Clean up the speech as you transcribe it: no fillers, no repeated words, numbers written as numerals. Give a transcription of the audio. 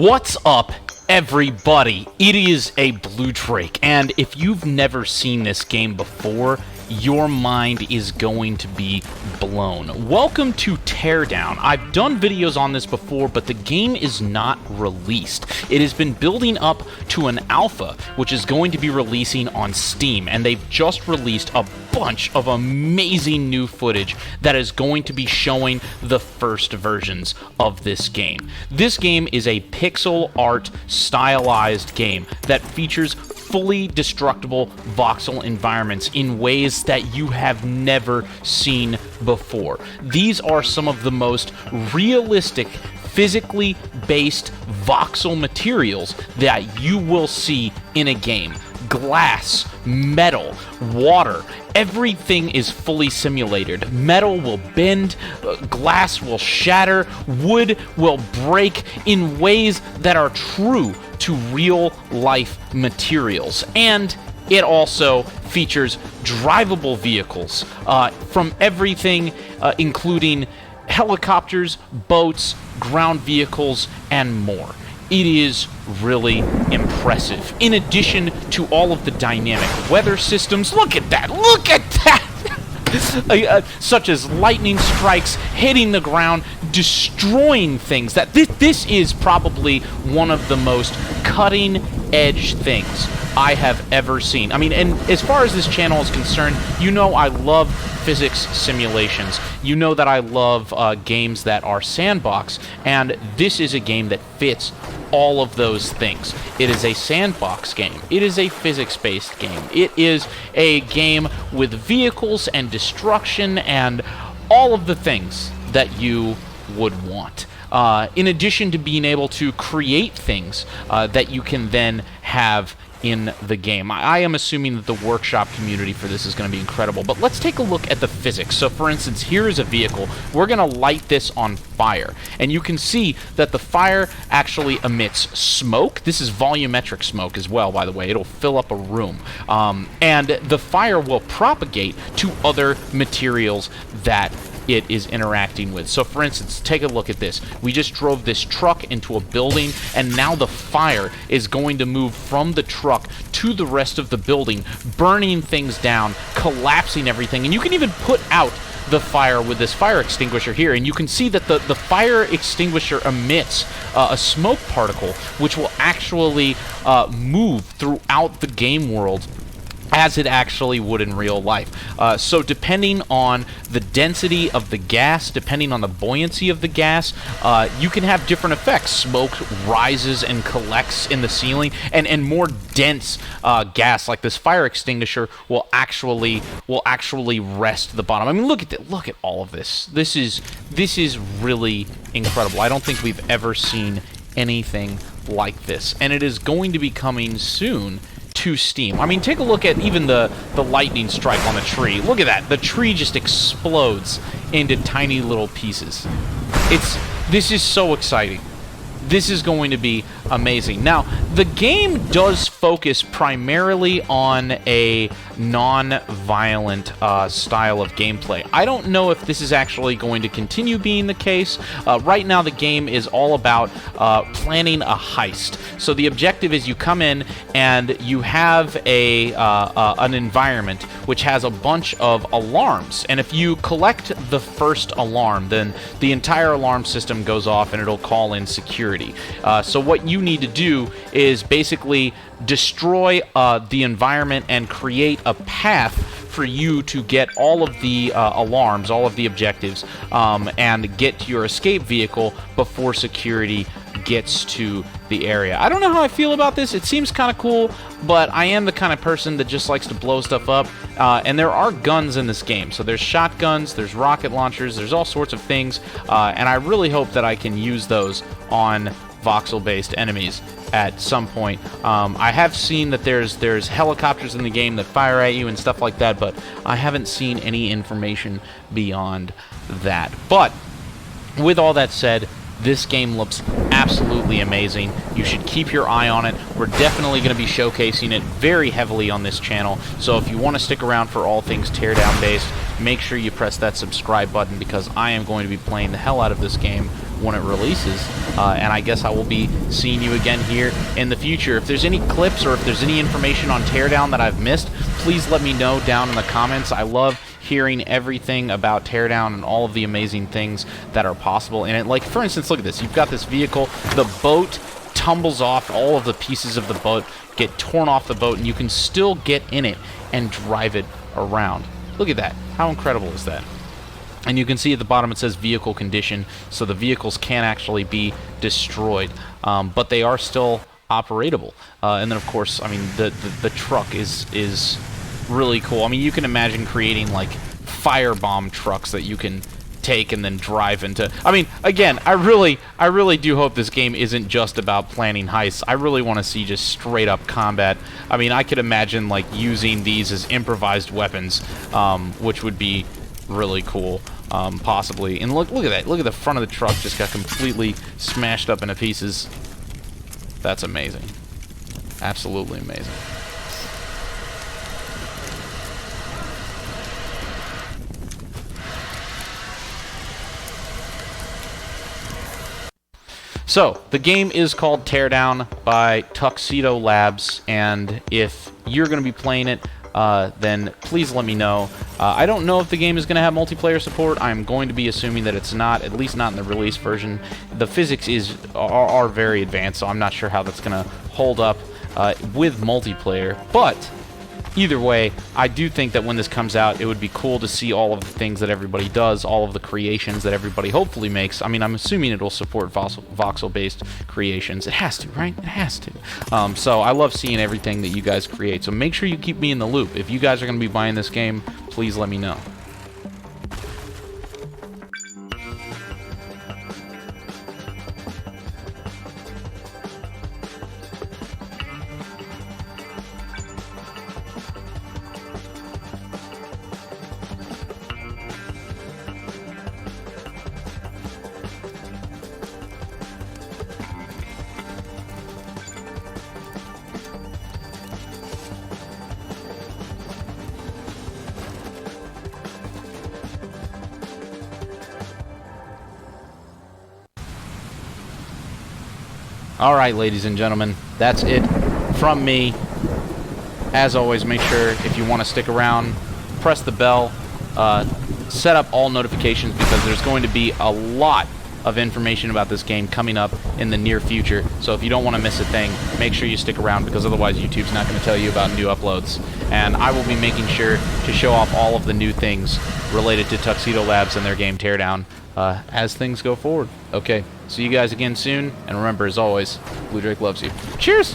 What's up, everybody? It is a Blue Drake, and if you've never seen this game before, your mind is going to be blown. Welcome to Teardown. I've done videos on this before, but the game is not released. It has been building up to an alpha, which is going to be releasing on Steam, and they've just released a bunch of amazing new footage that is going to be showing the first versions of this game. This game is a pixel art stylized game that features fully destructible voxel environments in ways that you have never seen before. These are some of the most realistic, physically based voxel materials that you will see in a game. Glass, metal, water, everything is fully simulated. Metal will bend, glass will shatter, wood will break in ways that are true to real life materials. And it also features drivable vehicles from everything, including helicopters, boats, ground vehicles, and more. It is really impressive. In addition to all of the dynamic weather systems, look at that! Look at that! Such as lightning strikes, hitting the ground, destroying things. This is probably one of the most cutting-edge things I have ever seen. I mean, and as far as this channel is concerned, you know I love physics simulations. You know that I love games that are sandbox, and this is a game that fits all of those things. It is a sandbox game. It is a physics-based game. It is a game with vehicles and destruction and all of the things that you would want. In addition to being able to create things that you can then have in the game. I am assuming that the workshop community for this is going to be incredible, but let's take a look at the physics. So for instance, here is a vehicle. We're going to light this on fire, and you can see that the fire actually emits smoke. This is volumetric smoke as well, by the way. It'll fill up a room, and the fire will propagate to other materials that it is interacting with. So for instance, take a look at this. We just drove this truck into a building, and now the fire is going to move from the truck to the rest of the building, burning things down, collapsing everything. And you can even put out the fire with this fire extinguisher here, and you can see that the fire extinguisher emits a smoke particle, which will actually move throughout the game world as it actually would in real life. So depending on the density of the gas, depending on the buoyancy of the gas, you can have different effects. Smoke rises and collects in the ceiling, and more dense gas, like this fire extinguisher, will actually rest the bottom. I mean, look at all of this. This is really incredible. I don't think we've ever seen anything like this, and it is going to be coming soon to Steam. I mean, take a look at even the lightning strike on the tree. Look at that. The tree just explodes into tiny little pieces. This is so exciting. This is going to be amazing. Now, the game does focus primarily on a non-violent style of gameplay. I don't know if this is actually going to continue being the case. Right now, the game is all about planning a heist. So the objective is you come in and you have an environment which has a bunch of alarms. And if you collect the first alarm, then the entire alarm system goes off and it'll call in security. So what you need to do is basically destroy the environment and create a path for you to get all of the alarms, all of the objectives, and get to your escape vehicle before security gets to the area. I don't know how I feel about this. It seems kind of cool, but I am the kind of person that just likes to blow stuff up, and there are guns in this game. So there's shotguns, there's rocket launchers, there's all sorts of things, and I really hope that I can use those on voxel-based enemies at some point. I have seen that there's helicopters in the game that fire at you and stuff like that, but I haven't seen any information beyond that. But with all that said, this game looks absolutely amazing. You should keep your eye on it. We're definitely going to be showcasing it very heavily on this channel, so if you want to stick around for all things Teardown based, make sure you press that subscribe button, because I am going to be playing the hell out of this game when it releases. And I guess I will be seeing you again here in the future. If there's any clips or if there's any information on Teardown that I've missed, please let me know down in the comments. I love hearing everything about Teardown and all of the amazing things that are possible in it. Like, for instance, look at this. You've got this vehicle. The boat tumbles off. All of the pieces of the boat get torn off the boat, and you can still get in it and drive it around. Look at that. How incredible is that? And you can see at the bottom it says vehicle condition, so the vehicles can actually be destroyed, but they are still operatable. And then, of course, I mean, the truck is really cool. I mean, you can imagine creating like firebomb trucks that you can take and then drive into. I mean, again, I really do hope this game isn't just about planning heists. I really want to see just straight up combat. I mean, I could imagine like using these as improvised weapons, which would be really cool, possibly. And look at that. Look at the front of the truck just got completely smashed up into pieces. That's amazing. Absolutely amazing. So, the game is called Teardown by Tuxedo Labs, and if you're going to be playing it, then please let me know. I don't know if the game is going to have multiplayer support. I'm going to be assuming that it's not, at least not in the release version. The physics are very advanced, so I'm not sure how that's going to hold up with multiplayer, but either way, I do think that when this comes out, it would be cool to see all of the things that everybody does, all of the creations that everybody hopefully makes. I mean, I'm assuming it'll support voxel-based creations. It has to, right? It has to. So I love seeing everything that you guys create. So make sure you keep me in the loop. If you guys are going to be buying this game, please let me know. Alright, ladies and gentlemen, that's it from me. As always, make sure, if you want to stick around, press the bell, set up all notifications, because there's going to be a lot of information about this game coming up in the near future. So if you don't want to miss a thing, make sure you stick around, because otherwise YouTube's not going to tell you about new uploads. And I will be making sure to show off all of the new things related to Tuxedo Labs and their game Teardown as things go forward. Okay, see you guys again soon, and remember, as always, Blue Drake loves you. Cheers!